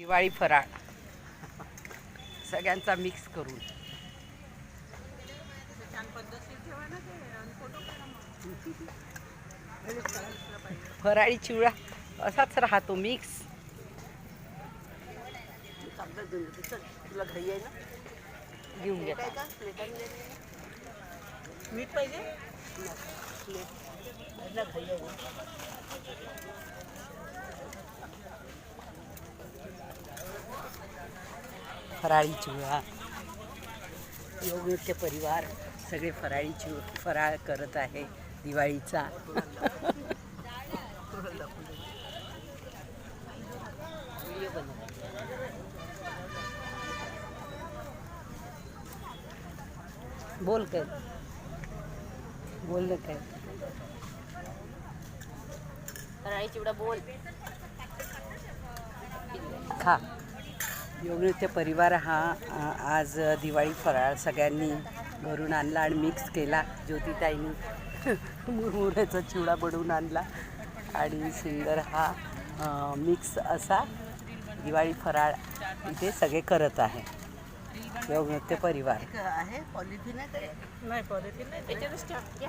दिवाळी फराळ सगळ्यांचा मिक्स करून फराळी चिवडा असाच राहतो मिक्स. तुला घाई आहे ना, घेऊन घ्या. मीठ पाहिजे घाई आहे ना. फराळी चिवडा, योग नृत्य परिवार सगळे फराळी फराळ करत आहे दिवाळीचा. बोल काय, बोल ना काय. फराळी चिवडा बोल. खा. योग नृत्य परिवार हा आज दिवाळी फराळ सगळ्यांनी घरून आणला आणि मिक्स केला. ज्योतिताईंनी मुरमुऱ्याचा चिवडा बनवून आणला आणि सुंदर हा मिक्स असा दिवाळी फराळ इथे सगळे करत आहे योग नृत्य परिवार. आहे पॉलिथिन आहे, नाही पॉलिथिन नाही, त्याच्यातच टाक.